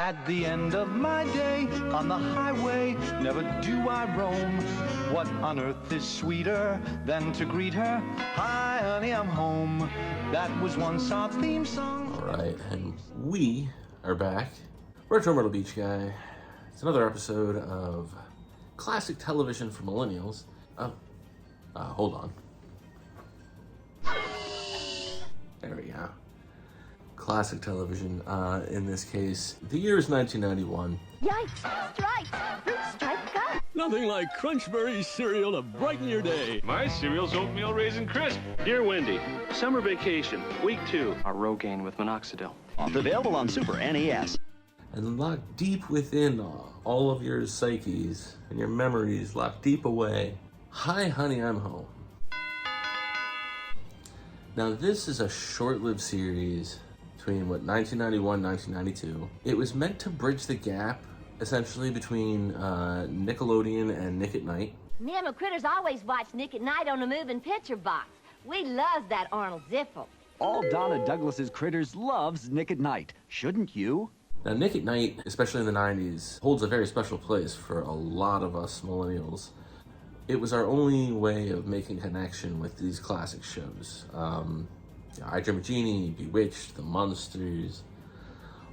At the end of my day on the highway, never do I roam. What on earth is sweeter than to greet her? Hi, honey, I'm home. That was once our theme song. All right, and we are back. Retro Myrtle Beach Guy. It's another episode of Classic Television for Millennials. Hold on. There we go. Classic television, in this case. The year is 1991. Yikes! Strike! Strike gun! Nothing like Crunchberry cereal to brighten your day. My cereal's oatmeal raisin crisp. Dear Wendy, summer vacation, week 2. Our Rogaine with minoxidil. Available on Super NES. And locked deep within all of your psyches and your memories, locked deep away. Hi, honey, I'm home. Now, this is a short-lived series between, 1991, 1992. It was meant to bridge the gap, essentially, between Nickelodeon and Nick at Nite. Me and my critters always watch Nick at Nite on the moving picture box. We love that Arnold Ziffel. All Donna Douglas's critters loves Nick at Nite. Shouldn't you? Now, Nick at Nite, especially in the 90s, holds a very special place for a lot of us millennials. It was our only way of making connection with these classic shows. I Dream of Jeannie, Bewitched, The Munsters.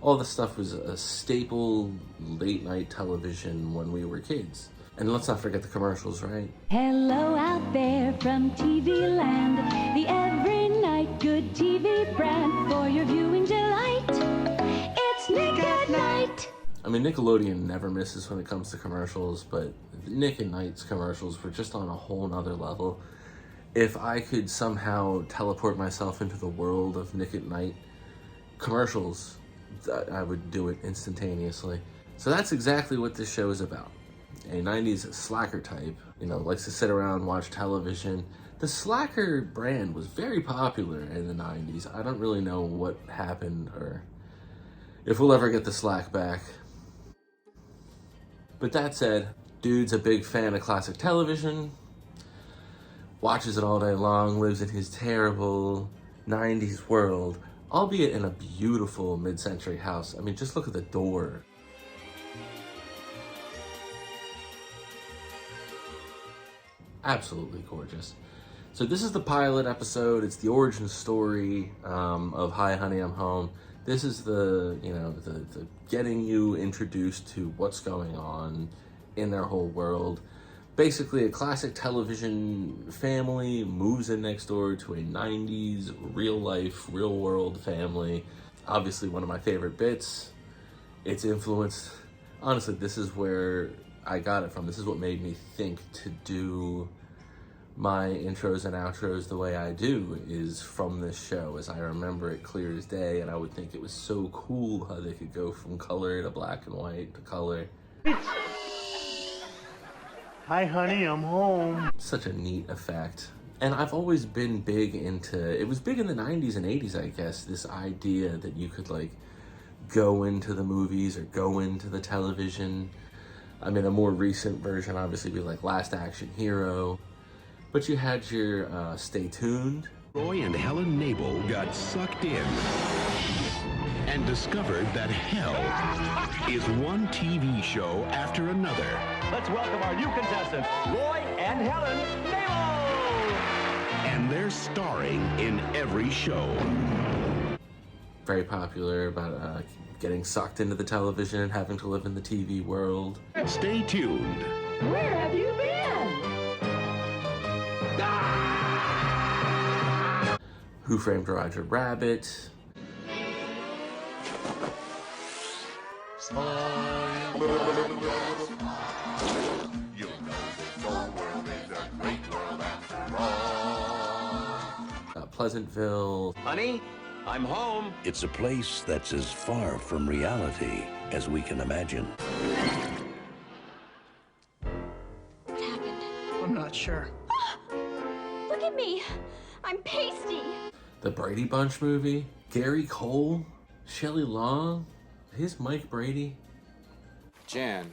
All this stuff was a staple late night television when we were kids. And let's not forget the commercials, right? Hello out there from TV land, the every night good TV brand for your viewing delight. It's Nick at Nite. I mean, Nickelodeon never misses when it comes to commercials, but Nick at Nite's commercials were just on a whole nother level. If I could somehow teleport myself into the world of Nick at Nite commercials, I would do it instantaneously. So that's exactly what this show is about. A 90s slacker type, likes to sit around and watch television. The slacker brand was very popular in the 90s. I don't really know what happened or if we'll ever get the slack back. But that said, dude's a big fan of classic television, watches it all day long, lives in his terrible 90s world, albeit in a beautiful mid-century house. I mean, just look at the door. Absolutely gorgeous. So this is the pilot episode. It's the origin story of Hi, Honey, I'm Home. This is the getting you introduced to what's going on in their whole world. Basically, a classic television family moves in next door to a 90s real-life, real-world family. Obviously, one of my favorite bits. It's influenced... Honestly, this is where I got it from. This is what made me think to do my intros and outros the way I do, is from this show, as I remember it clear as day, and I would think it was so cool how they could go from color to black and white to color. Hi, honey, I'm home. Such a neat effect. And I've always been big into, it was big in the 90s and 80s, I guess, this idea that you could go into the movies or go into the television. I mean, a more recent version obviously would be like Last Action Hero. But you had your Stay Tuned. Roy and Helen Nabel got sucked in and discovered that hell is one TV show after another. Let's welcome our new contestants, Roy and Helen Nabel! And they're starring in every show. Very popular about getting sucked into the television and having to live in the TV world. Stay tuned. Where have you been? Who Framed Roger Rabbit? Pleasantville. Honey, I'm home. It's a place that's as far from reality as we can imagine. What happened? I'm not sure. Look at me. I'm pasty. The Brady Bunch movie. Gary Cole. Shelley Long. Here's Mike Brady. Jan,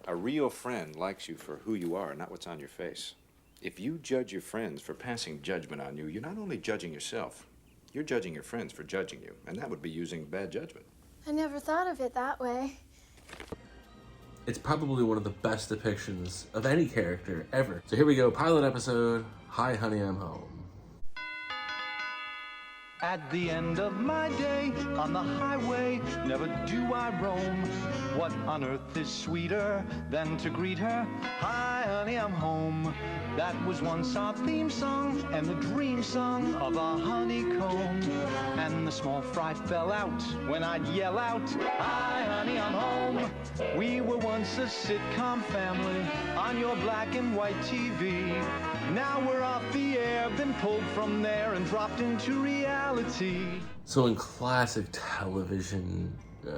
a real friend likes you for who you are, not what's on your face. If you judge your friends for passing judgment on you, you're not only judging yourself, you're judging your friends for judging you, and that would be using bad judgment. I never thought of it that way. It's probably one of the best depictions of any character ever. So here we go, pilot episode, Hi Honey, I'm Home. At the end of my day, on the highway, never do I roam. What on earth is sweeter than to greet her? Hi, honey, I'm home. That was once our theme song and the dream song of our honeycomb. And the small fry fell out when I'd yell out, hi, honey, I'm home. We were once a sitcom family on your black and white TV. Now we're off the air, been pulled from there and dropped into reality. So in classic television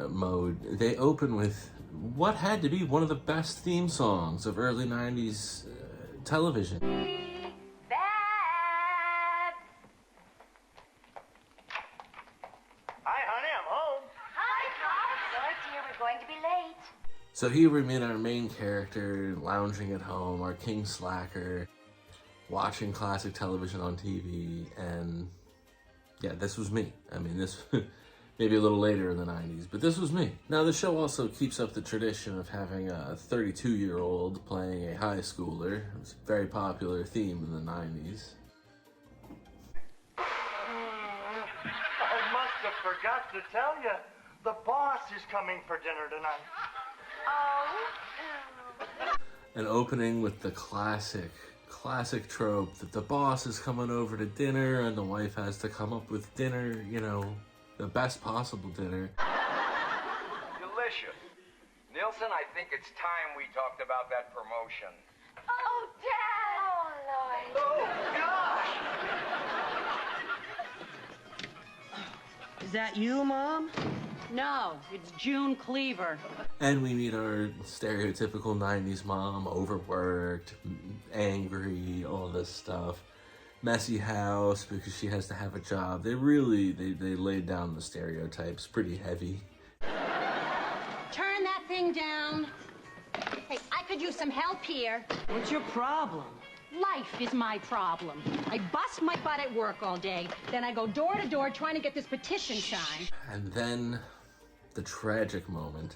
mode, they open with what had to be one of the best theme songs of early 90s television. Babs! Hi, honey, I'm home. Hi, Pop. Sorry, dear, we're going to be late. So here we meet our main character lounging at home, our king slacker, watching classic television on TV, and yeah, this was me. I mean, this maybe a little later in the 90s, but this was me. Now, the show also keeps up the tradition of having a 32-year-old playing a high schooler. It was a very popular theme in the 90s. I must have forgot to tell you. The boss is coming for dinner tonight. Oh. An opening with the classic trope that the boss is coming over to dinner and the wife has to come up with dinner, you know, the best possible dinner. Delicious. Nielsen, I think it's time we talked about that promotion. Oh, Dad! Oh, Lord. Oh, gosh! Is that you, Mom? No, it's June Cleaver. And we meet our stereotypical 90s mom, overworked, angry, all this stuff. Messy house because she has to have a job. They laid down the stereotypes pretty heavy. Turn that thing down. Hey, I could use some help here. What's your problem? Life is my problem. I bust my butt at work all day, then I go door to door trying to get this petition signed. And then the tragic moment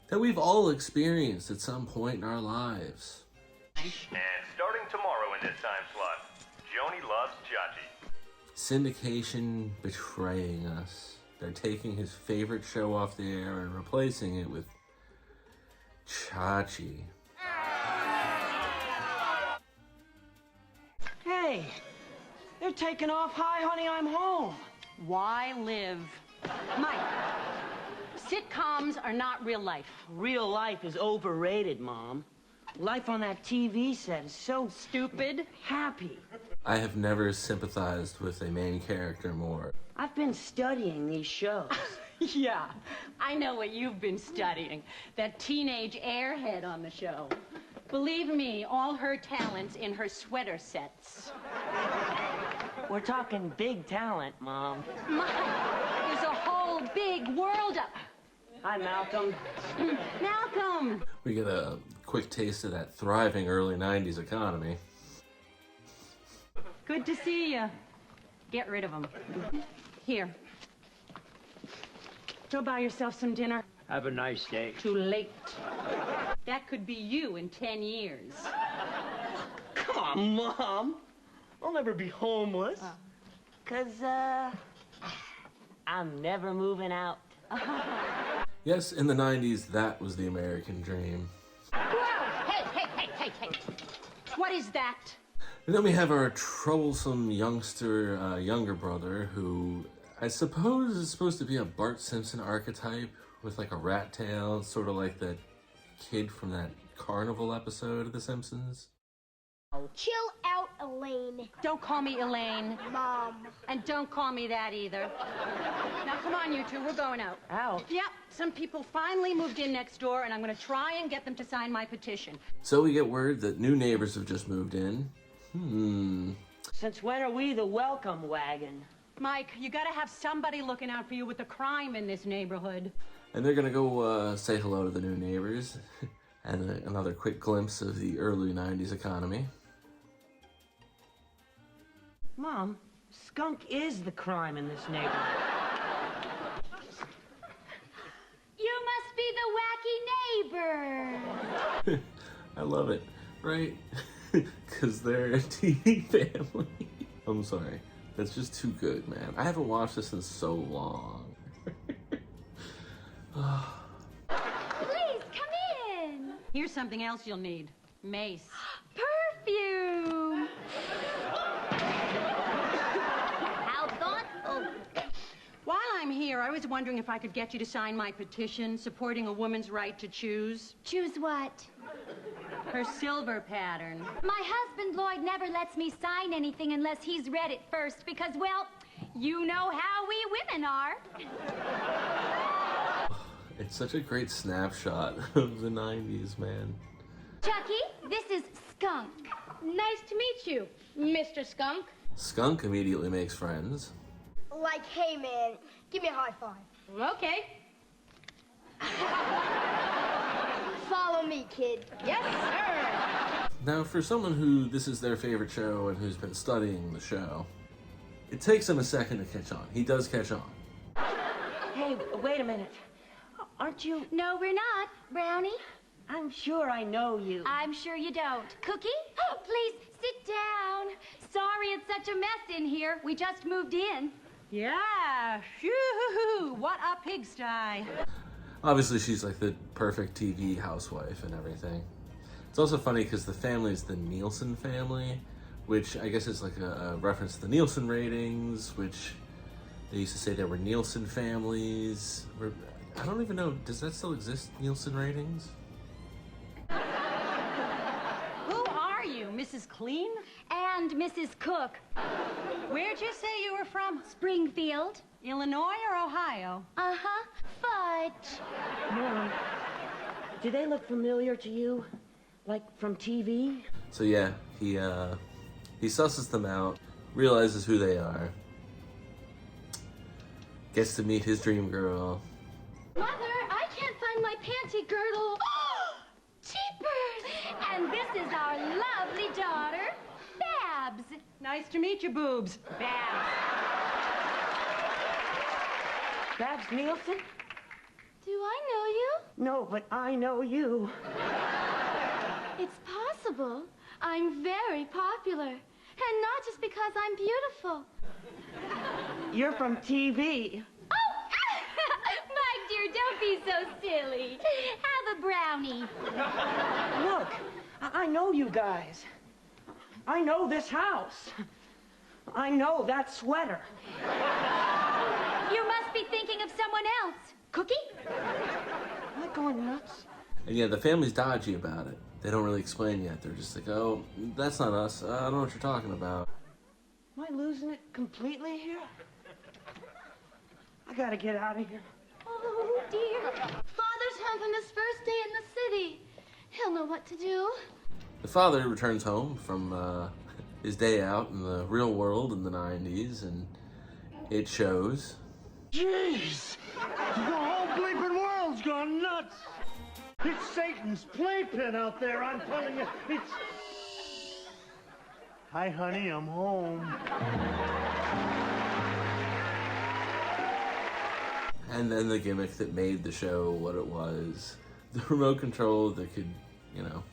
that we've all experienced at some point in our lives. And starting tomorrow in this time slot, Joni loves Chachi. Syndication betraying us. They're taking his favorite show off the air and replacing it with Chachi. Hey, they're taking off Hi, Honey, I'm Home. Why live? Mike, sitcoms are not real life. Real life is overrated, Mom. Life on that TV set is so stupid. Happy. I have never sympathized with a main character more. I've been studying these shows. Yeah, I know what you've been studying. That teenage airhead on the show. Believe me, all her talents in her sweater sets. We're talking big talent, Mom. Mike, there's a whole big world up. Hi, Malcolm. Malcolm! We get a quick taste of that thriving early 90s economy. Good to see you. Get rid of them. Here. Go buy yourself some dinner. Have a nice day. Too late. That could be you in 10 years. Come on, Mom. I'll never be homeless. 'Cause, I'm never moving out. Yes, in the 90s, that was the American dream. Whoa! Hey! What is that? And then we have our troublesome youngster, younger brother, who I suppose is supposed to be a Bart Simpson archetype with like a rat tail, sort of like that kid from that carnival episode of The Simpsons. Chill out, Elaine. Don't call me Elaine. Mom. And don't call me that either. Now, come on, you two. We're going out. Out? Yep. Some people finally moved in next door, and I'm going to try and get them to sign my petition. So we get word that new neighbors have just moved in. Since when are we the welcome wagon? Mike, you got to have somebody looking out for you with the crime in this neighborhood. And they're going to go say hello to the new neighbors. And another quick glimpse of the early 90s economy. Mom, skunk is the crime in this neighborhood. I love it, right? Because they're a TV family. I'm sorry. That's just too good, man. I haven't watched this in so long. Please, come in. Here's something else you'll need. Mace. Perfume. How thoughtful. While I'm here, I was wondering if I could get you to sign my petition supporting a woman's right to choose. Choose what? Her silver pattern. My husband, Lloyd, never lets me sign anything unless he's read it first because, well, you know how we women are. It's such a great snapshot of the 90s, man. Chucky, this is Skunk. Nice to meet you, Mr. Skunk. Skunk immediately makes friends. Like, hey, man, give me a high five. Okay. Follow me, kid. Yes, sir. Now, for someone who this is their favorite show and who's been studying the show, it takes him a second to catch on. He does catch on. Hey, wait a minute. Aren't you? No, we're not. Brownie? I'm sure I know you. I'm sure you don't. Cookie? Oh, please, sit down. Sorry it's such a mess in here. We just moved in. Yeah. Shoo-hoo-hoo. What a pigsty. Obviously, she's like the perfect TV housewife and everything. It's also funny because the family is the Nielsen family, which I guess is like a reference to the Nielsen ratings, which they used to say there were Nielsen families. I don't even know, does that still exist, Nielsen ratings? Who are you, Mrs. Clean? And Mrs. Cook. Where'd you say you were from? Springfield. Illinois or Ohio? Uh-huh. Fudge. Mom, do they look familiar to you? Like from TV? So yeah, he susses them out, realizes who they are, gets to meet his dream girl. Mother, I can't find my panty girdle. Jeepers! And this is our lovely daughter, Babs. Nice to meet you, boobs. Babs. Babs Nielsen? Do I know you? No, but I know you. It's possible. I'm very popular. And not just because I'm beautiful. You're from TV. Oh! My dear, don't be so silly. Have a brownie. Look, I know you guys. I know this house. I know that sweater. You must be thinking of someone else. Cookie? Am I going nuts? And yeah, the family's dodgy about it. They don't really explain yet. They're just like, oh, that's not us. I don't know what you're talking about. Am I losing it completely here? I gotta get out of here. Oh, dear. Father's home on his first day in the city. He'll know what to do. The father returns home from his day out in the real world in the 90s, and it shows. Jeez! The whole bleeping world's gone nuts! It's Satan's playpen out there, I'm telling you. It's... Hi, honey, I'm home. And then the gimmick that made the show what it was. The remote control that could, you know.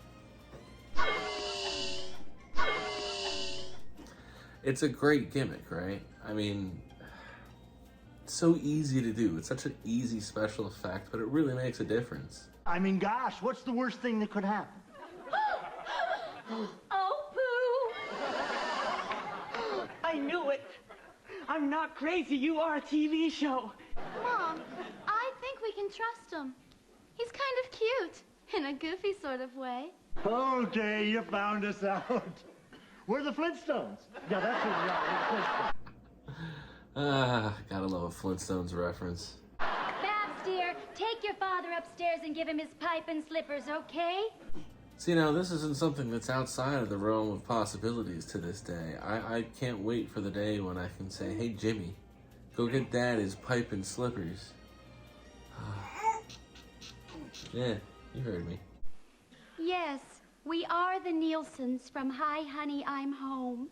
It's a great gimmick, right? I mean, it's so easy to do. It's such an easy special effect, but it really makes a difference. I mean, gosh, what's the worst thing that could happen? Oh, Pooh! I knew it. I'm not crazy. You are a TV show. Mom, I think we can trust him. He's kind of cute, in a goofy sort of way. Okay, you found us out. We're the Flintstones. Yeah, that's who we are. We're the Flintstones. Gotta love a Flintstones reference. Babs, dear, take your father upstairs and give him his pipe and slippers, okay? See, now, this isn't something that's outside of the realm of possibilities to this day. I can't wait for the day when I can say, hey, Jimmy, go get Dad his pipe and slippers. Yeah, you heard me. Yes, we are the Nielsens from Hi, Honey, I'm Home.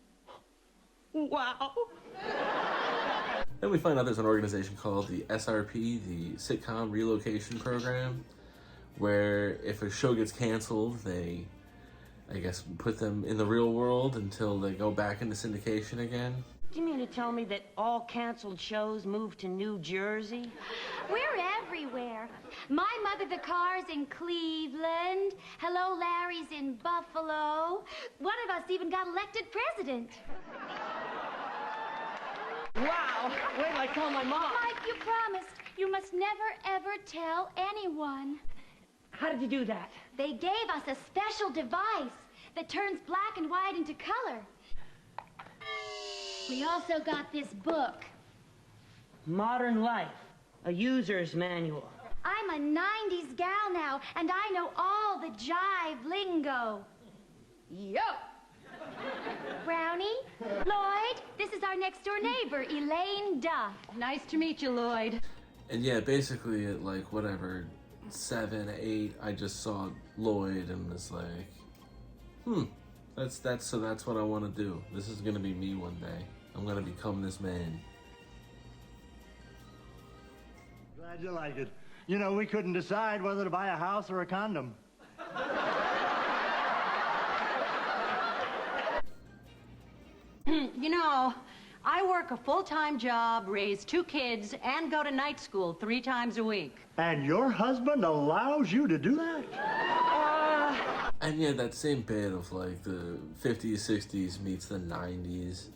Wow. Then we find out there's an organization called the SRP, the Sitcom Relocation Program, where if a show gets canceled, they, I guess, put them in the real world until they go back into syndication again. Do you mean to tell me that all canceled shows move to New Jersey? We're everywhere. My Mother the Car's in Cleveland. Hello, Larry's in Buffalo. One of us even got elected president. Wow! Wait till I tell my mom. Mike, you promised. You must never, ever tell anyone. How did you do that? They gave us a special device that turns black and white into color. We also got this book. Modern Life, a user's manual. I'm a 90s gal now, and I know all the jive lingo. Yo! Brownie, Lloyd, this is our next-door neighbor, Elaine Duff. Nice to meet you, Lloyd. And yeah, basically at like whatever, 7, 8, I just saw Lloyd and was like, that's what I want to do. This is gonna be me one day. I'm gonna become this man. Glad you like it. You know, we couldn't decide whether to buy a house or a condom. You know, I work a full-time job, raise 2 kids, and go to night school 3 times a week. And your husband allows you to do that? And yeah, that same bit of like the 50s, 60s meets the 90s.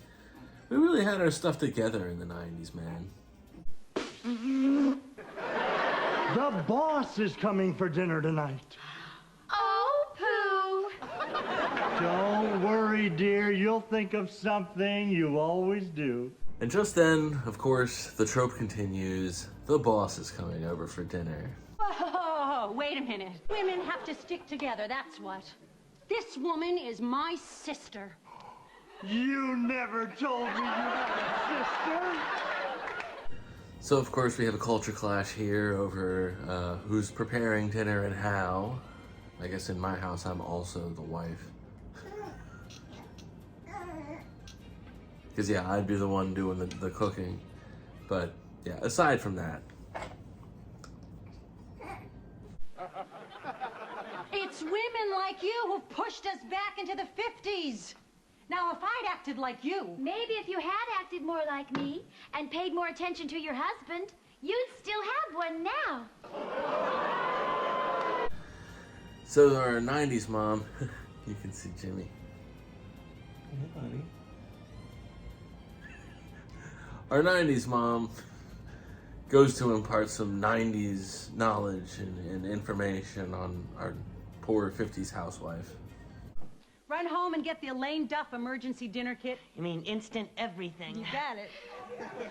We really had our stuff together in the 90s, man. The boss is coming for dinner tonight. Oh, poo! Don't worry, dear. You'll think of something. You always do. And just then, of course, the trope continues. The boss is coming over for dinner. Oh, wait a minute. Women have to stick together, that's what. This woman is my sister. You never told me you had a sister. So, of course, we have a culture clash here over who's preparing dinner and how. I guess in my house, I'm also the wife. Because, yeah, I'd be the one doing the cooking. But, yeah, aside from that. It's women like you who've pushed us back into the 50s. Now, if I'd acted like you... Maybe if you had acted more like me and paid more attention to your husband, you'd still have one now. So our 90s mom, you can see Jimmy. Hey, buddy. Our 90s mom goes to impart some 90s knowledge and information on our poor 50s housewife. Run home and get the Elaine Duff emergency dinner kit. You mean instant everything? You got it.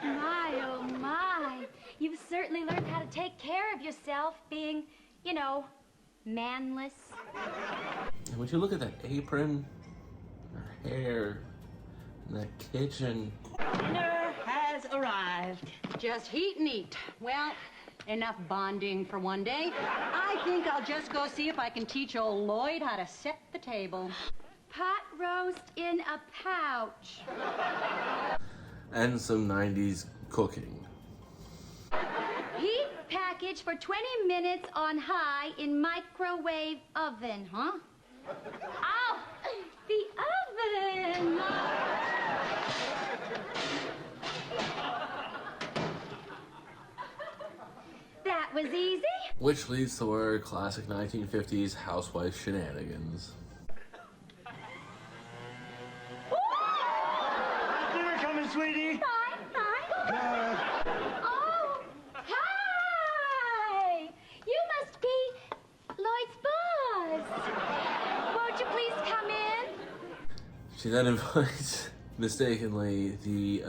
My, oh my. You've certainly learned how to take care of yourself, being, you know, manless. And would you look at that apron, her hair, and that kitchen. Dinner has arrived. Just heat and eat. Well, enough bonding for one day. I think I'll just go see if I can teach old Lloyd how to set the table. Pot roast in a pouch. And some 90s cooking. Heat package for 20 minutes on high in microwave oven, huh? Oh, the oven! That was easy. Which leads to our classic 1950s housewife shenanigans. Dinner coming, sweetie. Fine. Oh, hi! You must be Lloyd's boss. Won't you please come in? She then invites, mistakenly, the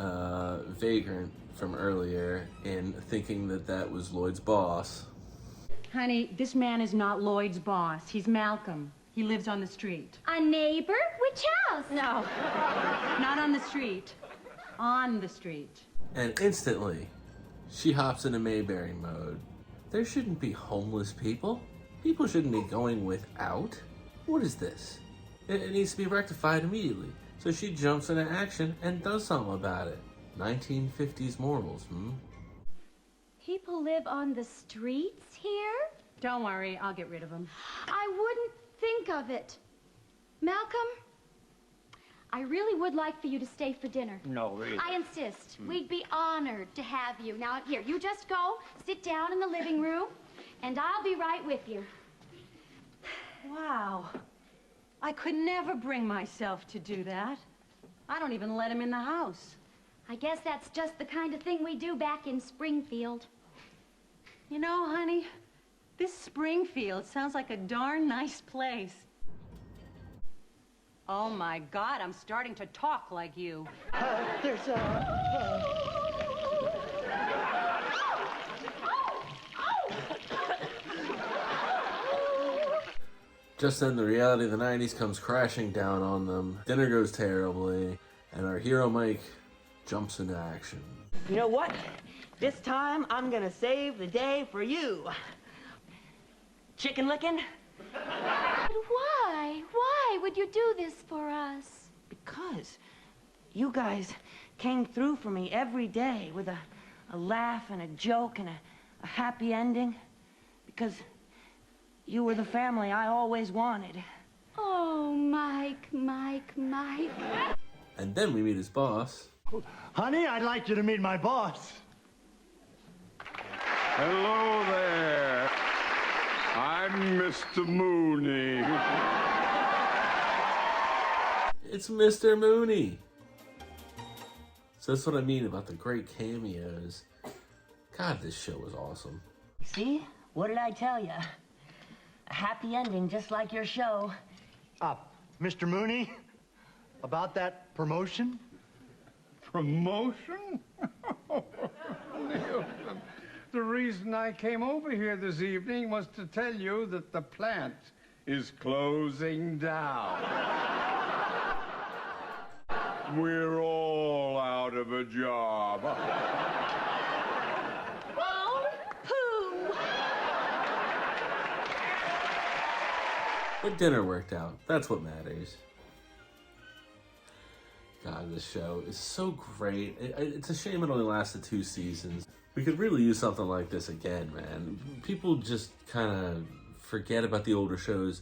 vagrant from earlier in thinking that that was Lloyd's boss. Honey, this man is not Lloyd's boss. He's Malcolm. He lives on the street. A neighbor? Which house? No, not on the street. On the street. And instantly, she hops into Mayberry mode. There shouldn't be homeless people. People shouldn't be going without. What is this? It needs to be rectified immediately. So she jumps into action and does something about it. 1950s morals, People live on the streets here? Don't worry, I'll get rid of him. I wouldn't think of it. Malcolm, I really would like for you to stay for dinner. No, really. I insist. We'd be honored to have you. Now, here, you just go, sit down in the living room, and I'll be right with you. Wow. I could never bring myself to do that. I don't even let him in the house. I guess that's just the kind of thing we do back in Springfield. You know, honey, this Springfield sounds like a darn nice place. Oh, my God, I'm starting to talk like you. There's Just then, the reality of the 90s comes crashing down on them. Dinner goes terribly, and our hero Mike jumps into action. You know what? This time, I'm gonna save the day for you. Chicken licking? But why? Why would you do this for us? Because you guys came through for me every day with a laugh and a joke and a happy ending. Because you were the family I always wanted. Oh, Mike, Mike, Mike. And then we meet his boss. Honey, I'd like you to meet my boss. Hello there. I'm Mr. Mooney. It's Mr. Mooney. So that's what I mean about the great cameos. God, this show was awesome. See? What did I tell you? A happy ending, just like your show. Mr. Mooney, about that promotion? Promotion? Nielsen, the reason I came over here this evening was to tell you that the plant is closing down. We're all out of a job. Oh, pooh! But dinner worked out. That's what matters. God, this show is so great. It's a shame it only lasted 2 seasons. We could really use something like this again, man. People just kind of forget about the older shows.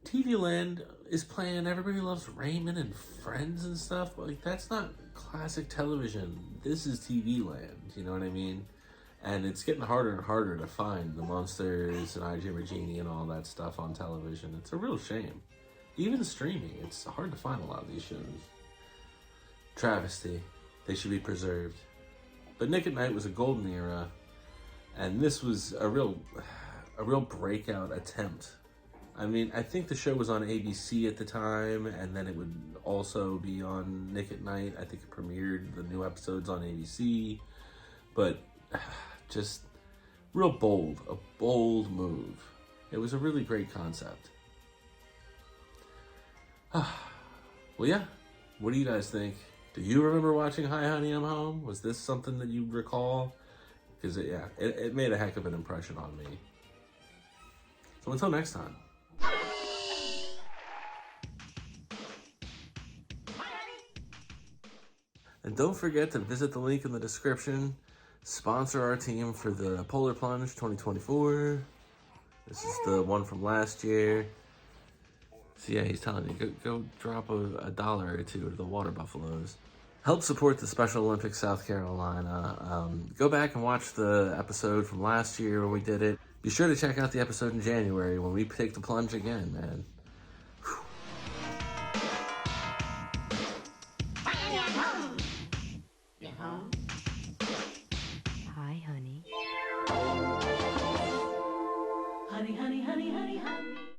TV Land is playing Everybody Loves Raymond and Friends and stuff. Like, that's not classic television. This is TV Land, you know what I mean? And it's getting harder and harder to find the Monsters and I, Jim Regini and all that stuff on television. It's a real shame. Even streaming, it's hard to find a lot of these shows. Travesty. They should be preserved. But Nick at Nite was a golden era, and this was a real breakout attempt. I mean, I think the show was on ABC at the time, and then it would also be on Nick at Nite. I think it premiered the new episodes on ABC, but just real bold, a bold move. It was a really great concept. Well, yeah, what do you guys think? Do you remember watching Hi, Honey, I'm Home? Was this something that you recall? Because, it made a heck of an impression on me. So until next time. And don't forget to visit the link in the description. Sponsor our team for the Polar Plunge 2024. This is the one from last year. So yeah, he's telling you, go drop a dollar or two to the water buffaloes. Help support the Special Olympics South Carolina. Go back and watch the episode from last year when we did it. Be sure to check out the episode in January when we take the plunge again, man. Whew.